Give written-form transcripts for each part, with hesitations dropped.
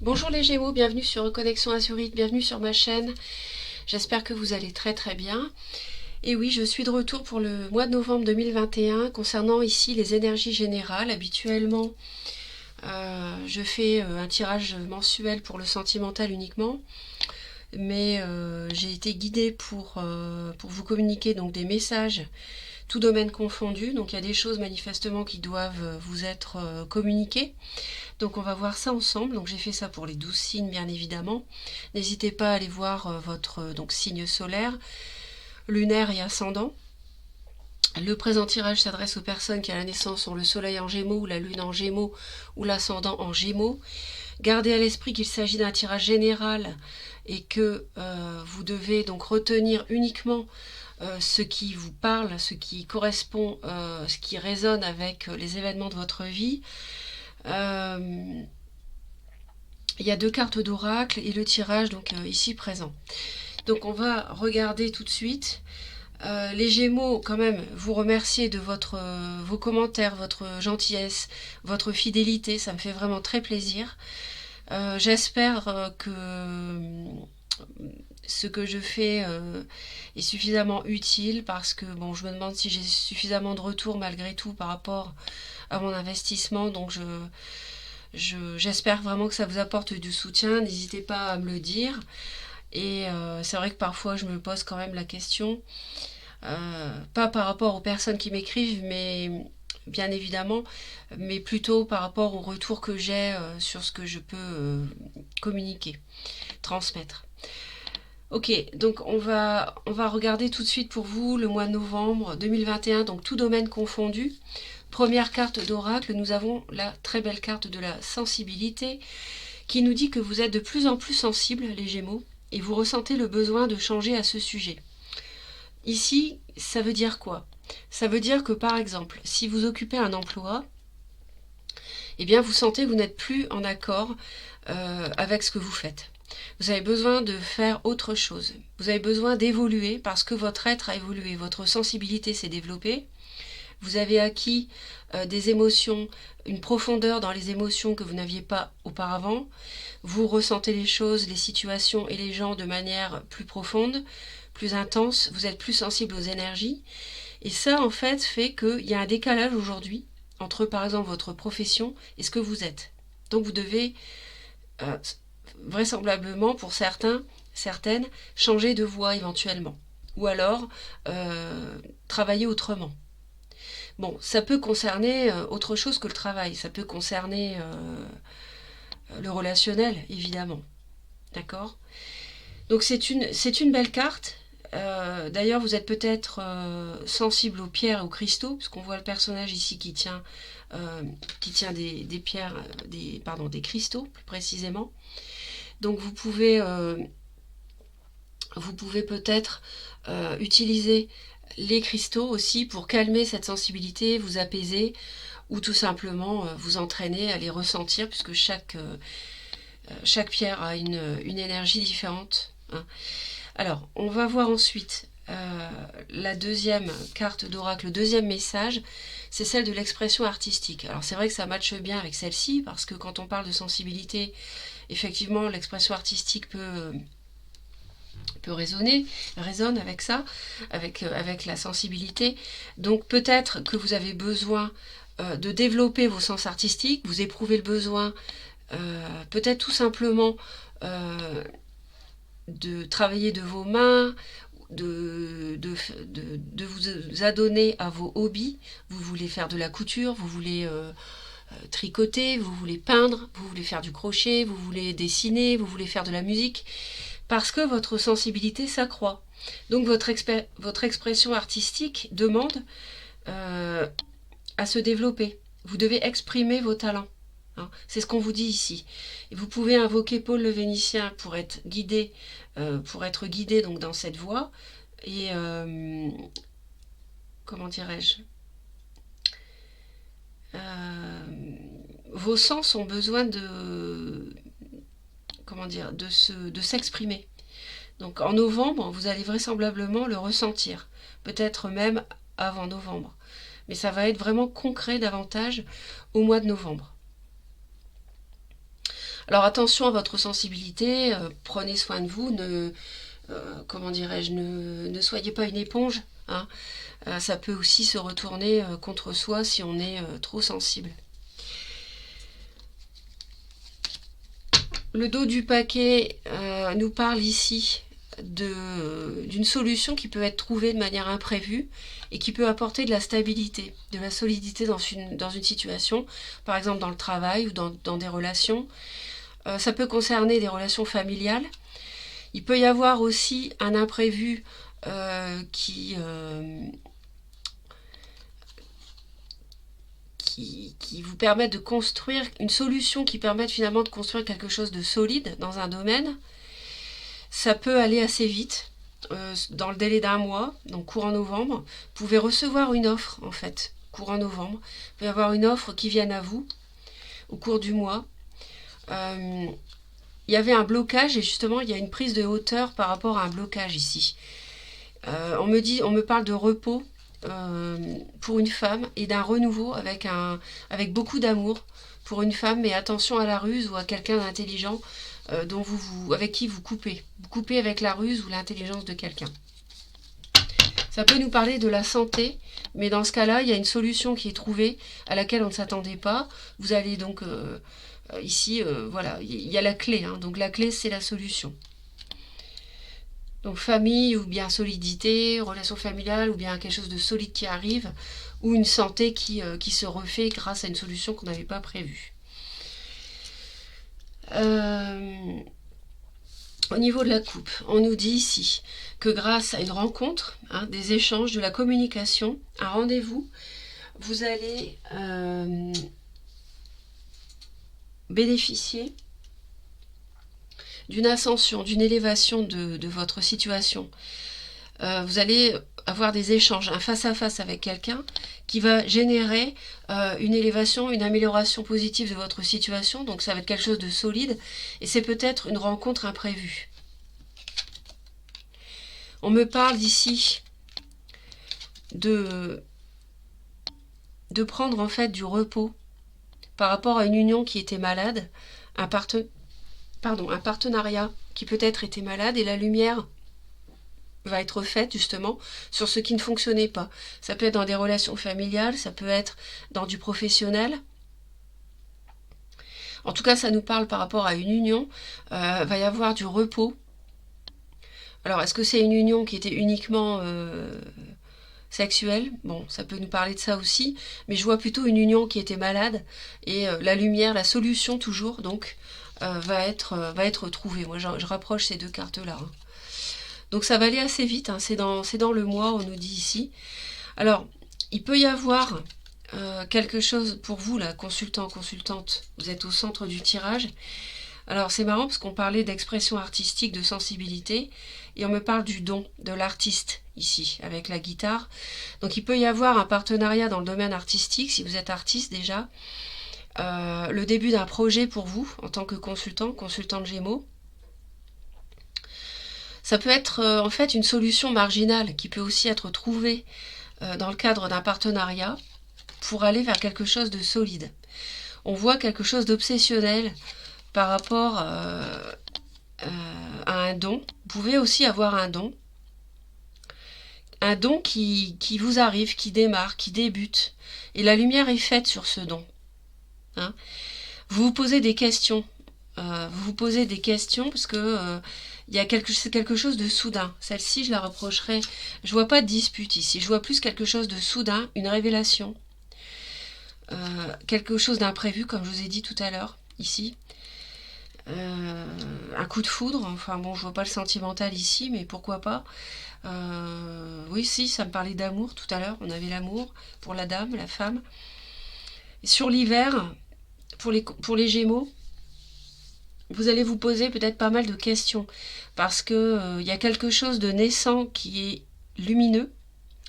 Bonjour les Gémeaux, bienvenue sur Reconnexion Azurite, bienvenue sur ma chaîne. J'espère que vous allez très très bien. Et oui, je suis de retour pour le mois de novembre 2021 concernant ici les énergies générales. Habituellement, je fais un tirage mensuel pour le sentimental uniquement, mais j'ai été guidée pour vous communiquer donc des messages, tout domaine confondu. Donc il y a des choses manifestement qui doivent vous être communiquées. Donc on va voir ça ensemble. Donc j'ai fait ça pour les 12 signes bien évidemment. N'hésitez pas à aller voir votre donc signe solaire, lunaire et ascendant. Le présent tirage s'adresse aux personnes qui à la naissance ont le soleil en gémeaux ou la lune en gémeaux ou l'ascendant en gémeaux. Gardez à l'esprit qu'il s'agit d'un tirage général et que vous devez donc retenir uniquement ce qui vous parle, ce qui correspond, ce qui résonne avec les événements de votre vie. Il y a deux cartes d'oracle et le tirage donc ici présent. Donc on va regarder tout de suite. Les Gémeaux, quand même, vous remercier de vos commentaires, votre gentillesse, votre fidélité. Ça me fait vraiment très plaisir. J'espère que ce que je fais est suffisamment utile parce que bon, je me demande si j'ai suffisamment de retour malgré tout par rapport à mon investissement. Donc j'espère vraiment que ça vous apporte du soutien. N'hésitez pas à me le dire. Et c'est vrai que parfois je me pose quand même la question, pas par rapport aux personnes qui m'écrivent, mais bien évidemment, mais plutôt par rapport au retour que j'ai sur ce que je peux communiquer, transmettre. Ok, donc on va regarder tout de suite pour vous le mois de novembre 2021, donc tout domaine confondu. Première carte d'oracle, nous avons la très belle carte de la sensibilité qui nous dit que vous êtes de plus en plus sensibles, les Gémeaux, et vous ressentez le besoin de changer à ce sujet. Ici, ça veut dire quoi? Ça veut dire que par exemple, si vous occupez un emploi, eh bien vous sentez que vous n'êtes plus en accord avec ce que vous faites. Vous avez besoin de faire autre chose. Vous avez besoin d'évoluer parce que votre être a évolué, votre sensibilité s'est développée. Vous avez acquis des émotions, une profondeur dans les émotions que vous n'aviez pas auparavant. Vous ressentez les choses, les situations et les gens de manière plus profonde, plus intense. Vous êtes plus sensible aux énergies. Et ça, en fait, fait qu'il y a un décalage aujourd'hui entre, par exemple, votre profession et ce que vous êtes. Donc vous devez euh, vraisemblablement, pour certaines, changer de voie éventuellement. Ou alors travailler autrement. Bon, ça peut concerner autre chose que le travail. Ça peut concerner le relationnel, évidemment. D'accord? Donc c'est une belle carte. D'ailleurs, vous êtes peut-être sensible aux pierres et aux cristaux, puisqu'on voit le personnage ici qui tient des pierres, des cristaux, plus précisément. Donc vous pouvez peut-être utiliser les cristaux aussi pour calmer cette sensibilité, vous apaiser, ou tout simplement vous entraîner à les ressentir, puisque chaque pierre a une énergie différente. Hein. Alors, on va voir ensuite la deuxième carte d'oracle, le deuxième message, c'est celle de l'expression artistique. Alors c'est vrai que ça matche bien avec celle-ci, parce que quand on parle de sensibilité, effectivement, l'expression artistique peut résonne avec ça, avec la sensibilité. Donc peut-être que vous avez besoin de développer vos sens artistiques, vous éprouvez le besoin peut-être tout simplement de travailler de vos mains, de vous adonner à vos hobbies. Vous voulez faire de la couture, vous voulez tricoter, vous voulez peindre, vous voulez faire du crochet, vous voulez dessiner, vous voulez faire de la musique, parce que votre sensibilité s'accroît. Donc votre expression artistique demande à se développer. Vous devez exprimer vos talents. Hein. C'est ce qu'on vous dit ici. Et vous pouvez invoquer Paul le Vénitien pour être guidé donc dans cette voie. Et comment dirais-je, vos sens ont besoin de s'exprimer. Donc en novembre, vous allez vraisemblablement le ressentir, peut-être même avant novembre. Mais ça va être vraiment concret davantage au mois de novembre. Alors attention à votre sensibilité, prenez soin de vous, comment dirais-je, ne soyez pas une éponge, hein. Ça peut aussi se retourner contre soi si on est trop sensible. Le dos du paquet nous parle ici d'une solution qui peut être trouvée de manière imprévue et qui peut apporter de la stabilité, de la solidité dans une situation, par exemple dans le travail ou dans des relations. Ça peut concerner des relations familiales. Il peut y avoir aussi un imprévu qui vous permettent de construire une solution qui permette finalement de construire quelque chose de solide dans un domaine. Ça peut aller assez vite, dans le délai d'1 mois, donc courant novembre. Vous pouvez recevoir une offre en fait, courant novembre. Vous pouvez avoir une offre qui vienne à vous au cours du mois. Il y avait un blocage et justement il y a une prise de hauteur par rapport à un blocage ici. On me parle de repos pour une femme et d'un renouveau avec beaucoup d'amour pour une femme, mais attention à la ruse ou à quelqu'un d'intelligent avec qui vous coupez. Vous coupez avec la ruse ou l'intelligence de quelqu'un. Ça peut nous parler de la santé, mais dans ce cas-là, il y a une solution qui est trouvée à laquelle on ne s'attendait pas. Vous allez donc ici, voilà, il y a la clé, hein, donc la clé c'est la solution. Donc famille ou bien solidité, relation familiale ou bien quelque chose de solide qui arrive, ou une santé qui se refait grâce à une solution qu'on n'avait pas prévue. Au niveau de la coupe, on nous dit ici que grâce à une rencontre, hein, des échanges, de la communication, un rendez-vous, vous allez bénéficier d'une ascension, d'une élévation de votre situation. Vous allez avoir des échanges, un face-à-face avec quelqu'un qui va générer une élévation, une amélioration positive de votre situation. Donc ça va être quelque chose de solide et c'est peut-être une rencontre imprévue. On me parle d'ici de prendre en fait du repos par rapport à une union qui était malade, un partenariat qui peut-être était malade et la lumière va être faite justement sur ce qui ne fonctionnait pas. Ça peut être dans des relations familiales, ça peut être dans du professionnel. En tout cas, ça nous parle par rapport à une union. Va y avoir du repos. Alors, est-ce que c'est une union qui était uniquement sexuelle? Bon, ça peut nous parler de ça aussi, mais je vois plutôt une union qui était malade et la lumière, la solution toujours, donc, va être trouvée. Moi, je rapproche ces deux cartes-là. Hein. Donc ça va aller assez vite, hein. C'est dans le mois, on nous dit ici. Alors, il peut y avoir quelque chose pour vous, là, consultant, consultante. Vous êtes au centre du tirage. Alors c'est marrant parce qu'on parlait d'expression artistique, de sensibilité, et on me parle du don, de l'artiste, ici, avec la guitare. Donc il peut y avoir un partenariat dans le domaine artistique, si vous êtes artiste déjà. Le début d'un projet pour vous, en tant que consultant, consultante Gémeaux. Ça peut être en fait une solution marginale qui peut aussi être trouvée dans le cadre d'un partenariat pour aller vers quelque chose de solide. On voit quelque chose d'obsessionnel par rapport à un don. Vous pouvez aussi avoir un don qui vous arrive, qui démarre, qui débute. Et la lumière est faite sur ce don. Hein, vous vous posez des questions. Parce que il y a quelque chose de soudain. Celle-ci, je la reprocherai. Je vois pas de dispute ici. Je vois plus quelque chose de soudain, une révélation. Quelque chose d'imprévu, comme je vous ai dit tout à l'heure, ici. Un coup de foudre. Enfin bon, je vois pas le sentimental ici, mais pourquoi pas. Oui, si, ça me parlait d'amour tout à l'heure. On avait l'amour pour la dame, la femme. Et sur l'hiver, pour les Gémeaux, vous allez vous poser peut-être pas mal de questions parce que y a quelque chose de naissant qui est lumineux,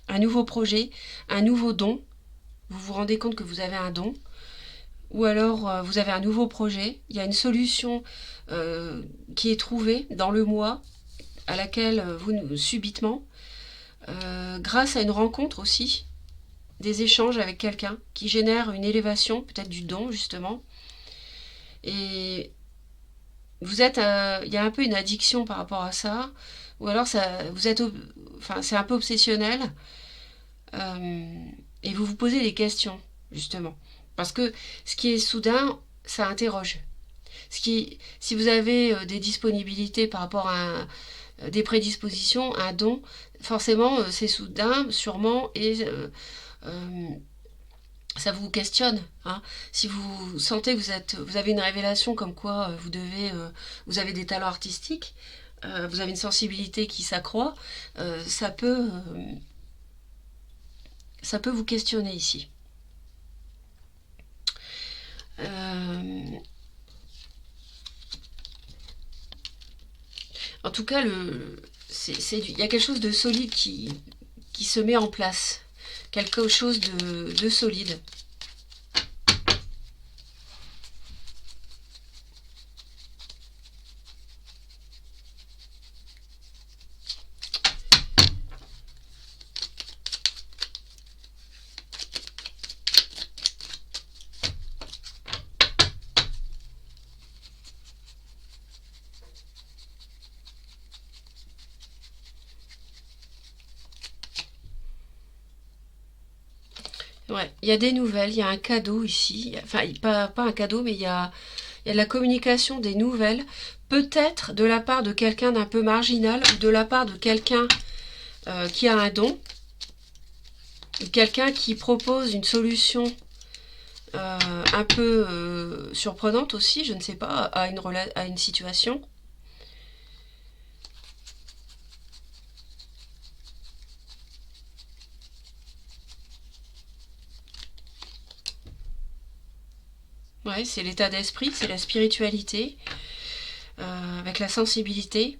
un nouveau projet, un nouveau don. Vous vous rendez compte que vous avez un don, ou alors vous avez un nouveau projet. Il y a une solution qui est trouvée dans le mois à laquelle vous subitement, grâce à une rencontre aussi, des échanges avec quelqu'un qui génère une élévation, peut-être du don justement, et vous êtes, il y a un peu une addiction par rapport à ça, ou alors ça, vous êtes, enfin, c'est un peu obsessionnel, euh, et vous vous posez des questions, justement. Parce que ce qui est soudain, ça interroge. Si vous avez des disponibilités par rapport à des prédispositions, un don, forcément, c'est soudain, sûrement, et ça vous questionne. Hein. Si vous sentez que vous avez une révélation comme quoi vous avez des talents artistiques, vous avez une sensibilité qui s'accroît, euh, ça peut, euh, ça peut vous questionner ici. Euh, En tout cas, il y a quelque chose de solide qui se met en place. Quelque chose de solide. Ouais, il y a des nouvelles, il y a un cadeau ici. Enfin, pas un cadeau, mais il y a de la communication, des nouvelles. Peut-être de la part de quelqu'un d'un peu marginal ou de la part de quelqu'un qui a un don. Quelqu'un qui propose une solution un peu surprenante aussi, je ne sais pas, à une situation. Ouais, c'est l'état d'esprit, c'est la spiritualité, avec la sensibilité.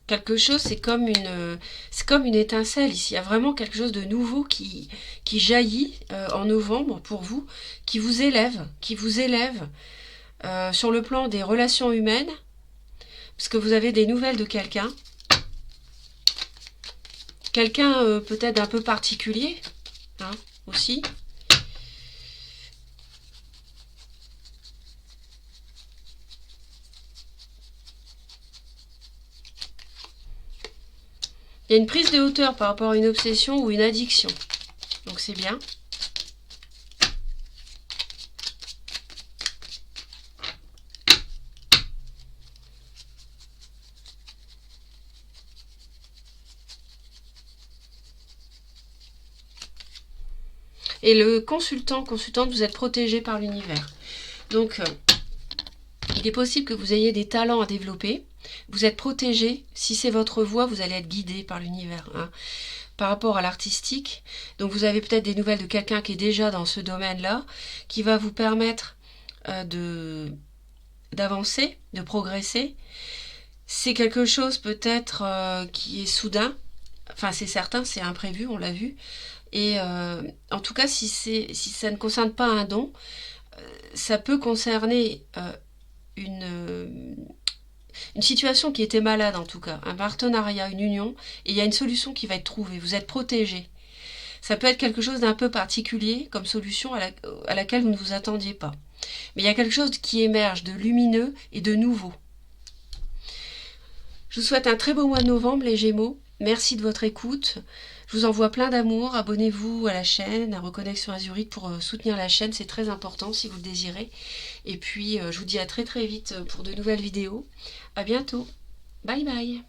Quelque chose, c'est comme une étincelle ici. Il y a vraiment quelque chose de nouveau qui jaillit en novembre pour vous, qui vous élève sur le plan des relations humaines, parce que vous avez des nouvelles de quelqu'un, quelqu'un peut-être un peu particulier, hein, aussi. Il y a une prise de hauteur par rapport à une obsession ou une addiction, donc c'est bien. Et le consultante, vous êtes protégé par l'univers. Donc, il est possible que vous ayez des talents à développer. Vous êtes protégé. Si c'est votre voie, vous allez être guidé par l'univers. Hein. Par rapport à l'artistique, donc vous avez peut-être des nouvelles de quelqu'un qui est déjà dans ce domaine-là, qui va vous permettre d'avancer, de progresser. C'est quelque chose peut-être qui est soudain. Enfin, c'est certain, c'est imprévu, on l'a vu. Et en tout cas, si ça ne concerne pas un don, ça peut concerner une situation qui était malade en tout cas, un partenariat, une union, et il y a une solution qui va être trouvée, vous êtes protégé. Ça peut être quelque chose d'un peu particulier comme solution à laquelle vous ne vous attendiez pas. Mais il y a quelque chose qui émerge de lumineux et de nouveau. Je vous souhaite un très beau mois de novembre les Gémeaux. Merci de votre écoute. Je vous envoie plein d'amour. Abonnez-vous à la chaîne, à Reconnexion Azurite pour soutenir la chaîne. C'est très important si vous le désirez. Et puis, je vous dis à très très vite pour de nouvelles vidéos. À bientôt. Bye bye.